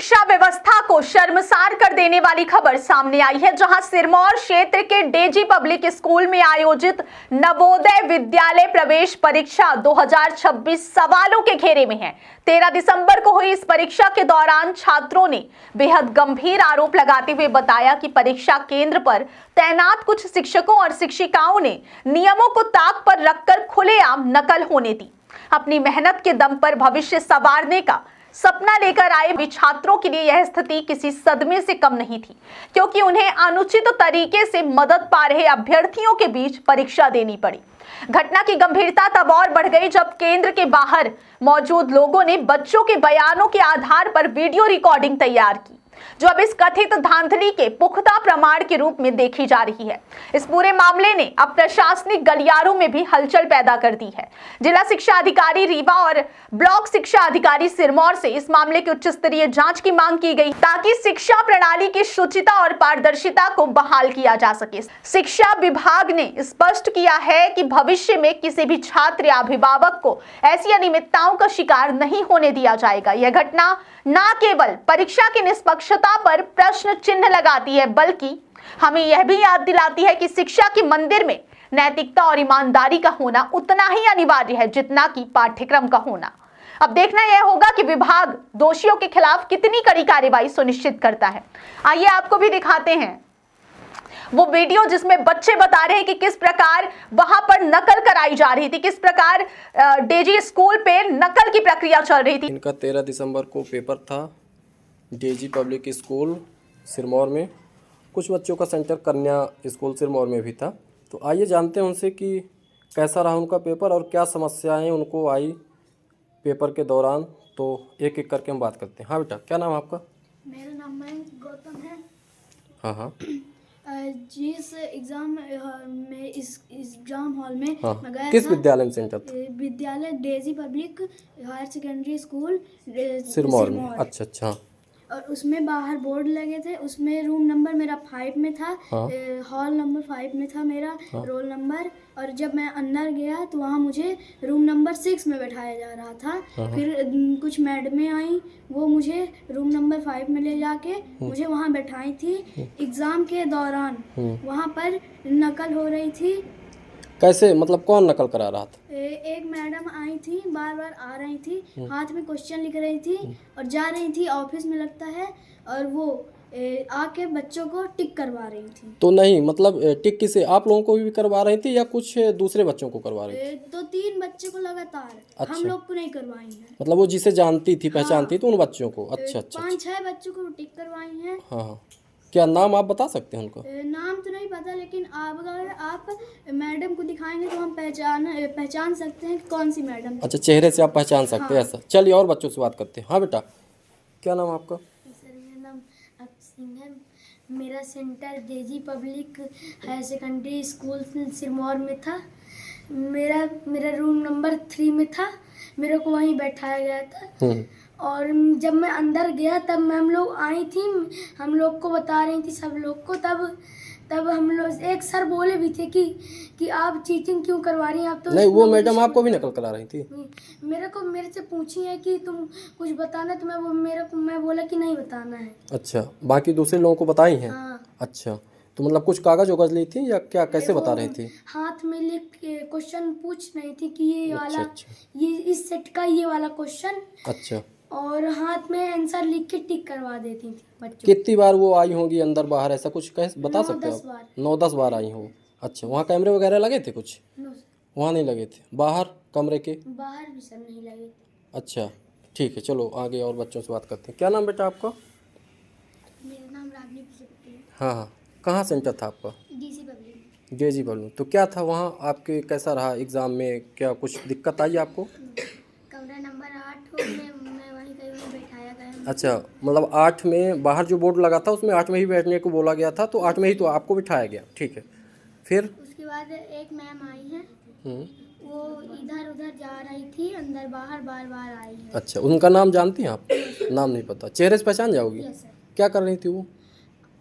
शिक्षा व्यवस्था को शर्मसार कर देने वाली खबर सामने आई है, जहां सिरमौर क्षेत्र के डेजी पब्लिक स्कूल में आयोजित नवोदय विद्यालय प्रवेश परीक्षा 2026 सवालों के घेरे में है। 13 दिसंबर को हुई इस परीक्षा के दौरान छात्रों ने बेहद गंभीर आरोप लगाते हुए बताया कि परीक्षा केंद्र पर तैनात कुछ शिक्षकों और शिक्षिकाओं ने नियमों को ताक पर रखकर खुलेआम नकल होने दी। अपनी मेहनत के दम पर भविष्य संवारने का सपना लेकर आए छात्रों के लिए यह स्थिति किसी सदमे से कम नहीं थी, क्योंकि उन्हें अनुचित तरीके से मदद पा रहे अभ्यर्थियों के बीच परीक्षा देनी पड़ी। घटना की गंभीरता तब और बढ़ गई जब केंद्र के बाहर मौजूद लोगों ने बच्चों के बयानों के आधार पर वीडियो रिकॉर्डिंग तैयार की, जो अब इस कथित धांधली के पुख्ता प्रमाण के रूप में देखी जा रही है। इस पूरे मामले ने अब प्रशासनिक गलियारों में भी हलचल पैदा कर दी है। जिला शिक्षा अधिकारी रीवा और ब्लॉक शिक्षा अधिकारी सिरमौर से इस मामले की उच्च स्तरीय जांच की मांग की गई, ताकि शिक्षा प्रणाली की शुचिता और पारदर्शिता को बहाल किया जा सके। शिक्षा विभाग ने स्पष्ट किया है कि भविष्य में किसी भी छात्र या अभिभावक को ऐसी अनियमितताओं का शिकार नहीं होने दिया जाएगा। यह घटना न केवल परीक्षा की निष्पक्षता पर प्रश्न चिन्ह लगाती है, बल्कि हमें यह भी याद दिलाती है कि शिक्षा के मंदिर में नैतिकता और ईमानदारी का होना उतना ही अनिवार्य है जितना कि पाठ्यक्रम का होना। अब देखना यह होगा कि विभाग दोषियों के खिलाफ कितनी कड़ी कार्रवाई सुनिश्चित करता है। आइए आपको भी दिखाते हैं वो वीडियो जिसमें बच्चे बता रहे हैं कि किस प्रकार वहां पर नकल कराई जा रही थी, किस प्रकार डेजी स्कूल पे नकल की प्रक्रिया चल रही थी। इनका 13 दिसंबर को पेपर था डेजी पब्लिक स्कूल सिरमौर में। कुछ बच्चों का सेंटर कन्या स्कूल सिरमौर में भी था। तो आइए जानते हैं उनसे कि कैसा रहा उनका पेपर और क्या समस्याएं उनको आई पेपर के दौरान। तो एक एक करके हम बात करते हैं। हाँ बेटा, क्या नाम है आपका? मेरा नाम मयंक गौतम है। हाँ हाँ। जिस एग्ज़ाम में इस एग्ज़ाम हॉल में हाँ। मैं गया किस था, विद्यालय में सेंटर था? विद्यालय Daisy public higher secondary school Sirmaur में। अच्छा अच्छा। और उसमें बाहर बोर्ड लगे थे, उसमें रूम नंबर मेरा 5 में था। हाँ। हॉल नंबर 5 में था मेरा। हाँ। Roll number. और जब मैं अंदर गया तो वहाँ मुझे रूम नंबर 6 में बैठाया जा रहा था। हाँ। फिर कुछ मैडमें आई, वो मुझे रूम नंबर 5 में ले जाके मुझे वहाँ बैठाई थी। एग्ज़ाम के दौरान वहाँ पर नकल हो रही थी। कैसे, मतलब कौन नकल करा रहा था? एक मैडम आई थी, बार बार आ रही थी, हाथ में क्वेश्चन लिख रही थी और जा रही थी ऑफिस में लगता है, और वो आके बच्चों को टिक करवा रही थी। तो नहीं, मतलब टिक किसे, आप लोगों को भी करवा रही थी या कुछ दूसरे बच्चों को करवा रही थी? तो 3 बच्चे को लगातार। अच्छा। हम लोग को नहीं करवाई है। मतलब वो जिसे जानती थी, पहचानती हाँ। थी, उन बच्चों को। अच्छा अच्छा। 5-6 बच्चों को टिक करवाई हैं। हाँ हाँ। क्या नाम आप बता सकते हैं उनका? नाम तो नहीं पता, लेकिन अगर आप मैडम को दिखाएंगे तो हम पहचान सकते हैं कि कौन सी मैडम। अच्छा, चेहरे से आप पहचान सकते हैं। हाँ। ऐसा, चलिए और बच्चों से बात करते हैं। हाँ बेटा, क्या नाम है आपका? सर, मेरा नाम सिंह है। मेरा centre Daisy public higher secondary school Sirmaur में था। मेरा रूम नंबर 3 में था। मेरे को वहीं बैठाया गया था। और जब मैं अंदर गया तब मैम लोग आई थी, हम लोग को बता रही थी सब लोग को। तब हम लोग, एक सर बोले भी थे कि आप चीटिंग क्यों करवा रही हैं, आप तो नहीं, वो मैडम आपको भी नकल करा रही थी? मेरे से पूछी है कि तुम कुछ बताना, तो मैं बोला कि नहीं बताना है। अच्छा, बाकी दूसरे लोगों को बताई हैं? हाँ। अच्छा, तो मतलब कुछ कागज वगज ली थी या क्या, कैसे बता रही थी? हाथ में लिख के क्वेश्चन पूछ रही थी कि ये वाला, अच्छा। ये इस सेट का ये वाला क्वेश्चन। अच्छा। और हाथ में आंसर लिख के टिक करवा देती थी बच्चों। कितनी बार वो आई होंगी अंदर बाहर, ऐसा कुछ कैसे बता सकते हो 9-10 बार। 9-10 बार आई हो। अच्छा, वहाँ कैमरे वगैरह लगे थे कुछ? वहाँ नहीं लगे थे। बाहर कमरे के? बाहर भी सर नहीं लगे। अच्छा ठीक है, चलो आगे और बच्चों से बात करते हैं। क्या नाम बेटा आपका? मेरा नाम रागनी प्रजापति है। हाँ हाँ। कहाँ सेंटर था आपका? DC public. Daisy public. तो क्या था वहाँ आपके, कैसा रहा एग्ज़ाम में, क्या कुछ दिक्कत आई आपको? कमरा नंबर 8 मैं वहीं कहीं बैठाया गया। अच्छा, मतलब 8 में बाहर जो बोर्ड लगा था उसमें 8 में ही बैठने को बोला गया था, तो 8 में ही तो आपको बिठाया गया। ठीक है, फिर? उसके बाद एक मैम आई हैं, वो इधर उधर जा रही थी, अंदर बाहर बार बार आई है। अच्छा, उनका नाम जानती हैं आप? नाम नहीं पता, चेहरे से पहचान जाओगी? Yes sir. क्या कर रही थी वो?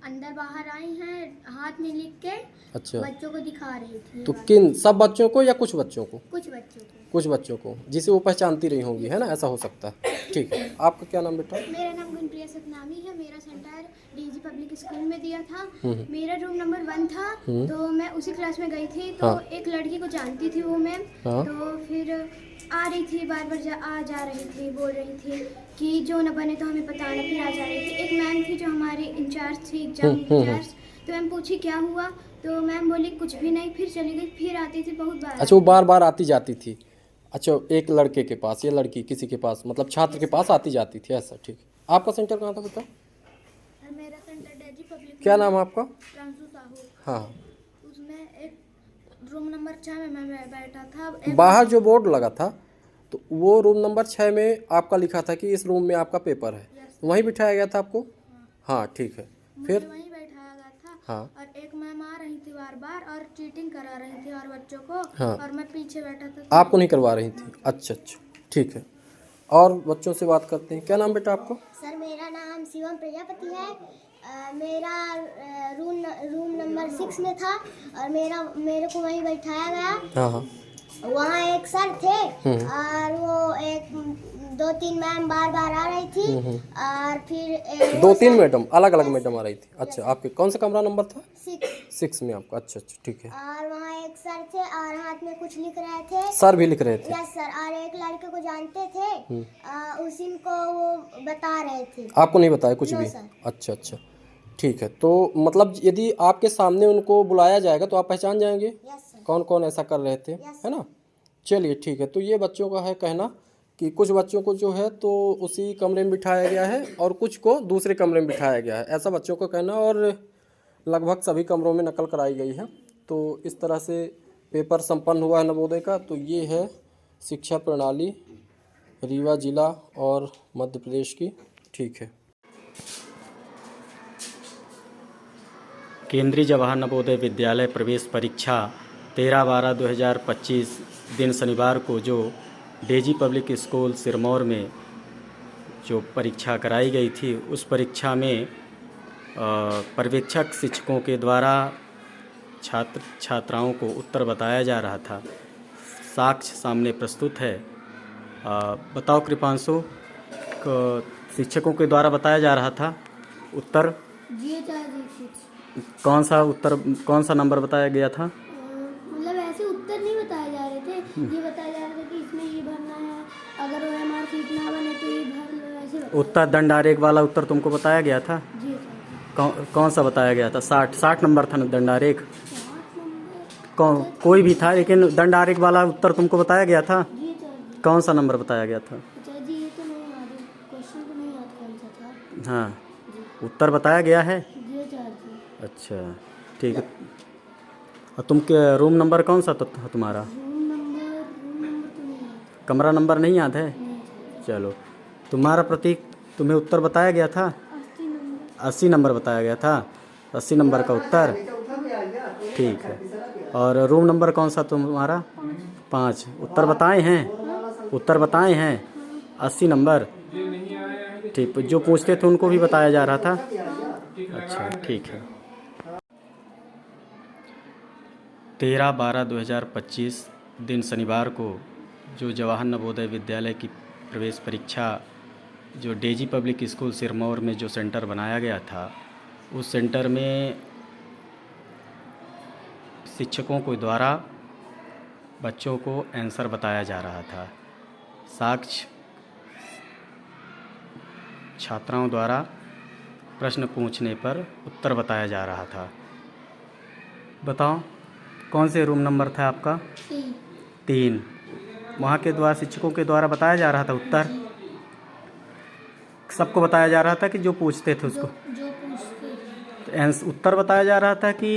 अंदर बाहर आई हैं, हाथ में लिख के अच्छा, बच्चों को दिखा रही थी। तो किन, सब बच्चों को या कुछ बच्चों को? कुछ बच्चों को। कुछ बच्चों को जिसे वो पहचानती रही होंगी, है ना, ऐसा हो सकता है। ठीक है, आपका क्या नाम बेटा? मेरा नाम गुनप्रिया सतनामी है। मेरा सेंटर डीजी पब्लिक स्कूल में दिया था। मेरा रूम नंबर 1 था। तो मैं उसी क्लास में गई थी। तो हाँ। एक लड़की को जानती थी वो मैम। हाँ। तो फिर आ रही थी, बार बार जा रही थी, बोल रही थी कि जो न बने तो हमें बताना। फिर आ जा रही थी। एक मैम थी जो हमारी इंचार्ज थी, एग्जाम इंचार्ज। तो मैम पूछी क्या हुआ, तो मैम बोली कुछ भी नहीं, फिर चली गई। फिर आती थी बहुत बार। अच्छा, वो बार बार आती जाती थी। अच्छा, एक लड़के के पास या लड़की किसी के पास, मतलब छात्र के पास आती जाती थी, ऐसा। ठीक है, आपका सेंटर कहाँ था बेटा? मेरा सेंटर डीजी पब्लिक। क्या नाम है आपका? प्रांशु साहू। हाँ। उसमें एक रूम नंबर 6 में मैं बैठा था। बाहर जो बोर्ड लगा था, तो वो रूम नंबर 6 में आपका लिखा था कि इस रूम में आपका पेपर है, वहीं बिठाया गया था आपको? हाँ, ठीक है। फिर? वहीं बैठाया गया था। हाँ। और एक मैम आ रही थी बार बार और चीटिंग करा रही थी और बच्चों को। हाँ। और मैं पीछे बैठा था। आपको नहीं करवा रही थी? अच्छा अच्छा, ठीक है। और बच्चों से बात करते हैं। क्या नाम बेटा आपको? सर मेरा नाम शिवम प्रजापति है। मेरा रूम नंबर 6 में था और मेरे को वहीं बैठाया गया। हाँ हाँ। वहाँ एक सर थे और वो एक 2-3 मैम बार बार आ रही थी। और फिर 2-3 मैडम, अलग अलग मैडम आ रही थी। अच्छा, आपके कौन सा कमरा नंबर था? 6 में आपका। अच्छा अच्छा, ठीक है। और वहाँ एक सर थे और हाथ में कुछ लिख रहे थे। सर भी लिख रहे थे? Yes sir. और एक लड़के को जानते थे, उसी को वो बता रहे थे। आपको नहीं बताया कुछ भी? सर। अच्छा अच्छा, ठीक है। तो मतलब यदि आपके सामने उनको बुलाया जाएगा तो आप पहचान जाएंगे यस सर। कौन कौन ऐसा कर रहे थे, है ना? चलिए ठीक है। तो ये बच्चों का है कहना कि कुछ बच्चों को जो है तो उसी कमरे में बिठाया गया है और कुछ को दूसरे कमरे में बिठाया गया है, ऐसा बच्चों का कहना। और लगभग सभी कमरों में नकल कराई गई है। तो इस तरह से पेपर संपन्न हुआ है नवोदय का। तो ये है शिक्षा प्रणाली रीवा जिला और मध्य प्रदेश की। ठीक है। केंद्रीय जवाहर नवोदय विद्यालय प्रवेश परीक्षा 13/12/2025 दिन शनिवार को जो डेजी पब्लिक स्कूल सिरमौर में जो परीक्षा कराई गई थी, उस परीक्षा में पर्यवेक्षक शिक्षकों के द्वारा छात्र छात्राओं को उत्तर बताया जा रहा था। साक्ष्य सामने प्रस्तुत है। बताओ कृपांशु, शिक्षकों के द्वारा बताया जा रहा था उत्तर। कौन सा उत्तर, कौन सा नंबर बताया गया था? मतलब ऐसे उत्तर नहीं बताए जा रहे थे। ये बताया जा रहा था कि इसमें ये भरना है, अगर OMR सीट ना बने तो ये भर लो, ऐसे बताया। उत्तर दंड आरेख वाला उत्तर तुमको बताया गया था? जी कौन सा बताया गया था? 60 नंबर था ना दंड आरेख? कोई भी था, लेकिन दंड आरेख वाला उत्तर तुमको बताया गया था? जी सर। कौन सा नंबर बताया गया था? अच्छा जी, ये तो नहीं याद है, क्वेश्चन तो नहीं याद कौन सा था। हाँ, उत्तर बताया गया है। जी सर। अच्छा, ठीक है। और तुम के रूम नंबर कौन सा था तुम्हारा? रूम नंबर तो नहीं याद। कमरा नंबर नहीं याद है? चलो, तुम्हारा प्रतीक, तुम्हें उत्तर बताया गया था? 80 नंबर बताया गया था। 80 नंबर का उत्तर, ठीक है। और रूम नंबर कौन सा तुम्हारा? 5। उत्तर बताए हैं? उत्तर बताए हैं 80 नंबर। ठीक, जो पूछते थे उनको भी बताया जा रहा था? अच्छा, ठीक है। 13/12/2025 दिन शनिवार को जो जवाहर नवोदय विद्यालय की प्रवेश परीक्षा जो डेजी पब्लिक स्कूल सिरमौर में जो सेंटर बनाया गया था, उस सेंटर में शिक्षकों के द्वारा बच्चों को आंसर बताया जा रहा था। साक्ष्य छात्राओं द्वारा प्रश्न पूछने पर उत्तर बताया जा रहा था। बताओ कौन से रूम नंबर था आपका? 3। वहाँ के द्वारा शिक्षकों के द्वारा बताया जा रहा था उत्तर? सबको बताया जा रहा था कि जो पूछते थे उसको? जो पूछते उत्तर बताया जा रहा था कि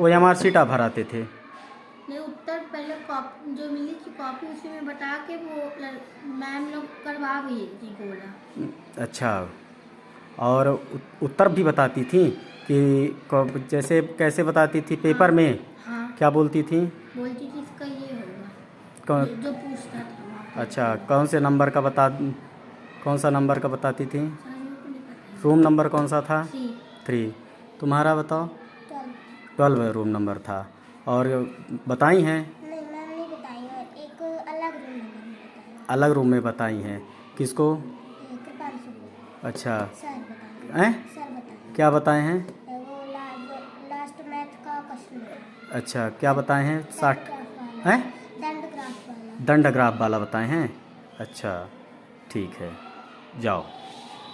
OMR सीट आप भराते थे? नहीं, उत्तर पहले कॉपी जो मिली थी कॉपी, उसी में बता के वो मैम लोग करवा गई थी बोला। अच्छा, और उत्तर भी बताती थी कि जैसे कैसे बताती थी पेपर में? हाँ। क्या बोलती थी? बोलती थी इसका ये होगा जो पूछता था। अच्छा, कौन सा नंबर का बताती थी? रूम नंबर कौन सा था? 3। तुम्हारा बताओ? 12 रूम नंबर था। और बताई हैं? नहीं, मैम नहीं बताई। अलग रूम में बताई हैं। किसको? कृपाल सर को। अच्छा। सर बताए। हैं? सर बताए। क्या बताए हैं? वो लास्ट मैथ का क्वेश्चन। अच्छा, क्या बताए हैं? 60 हैं? दंड ग्राफ वाला। दंड ग्राफ वाला बताए हैं। अच्छा, ठीक है, जाओ।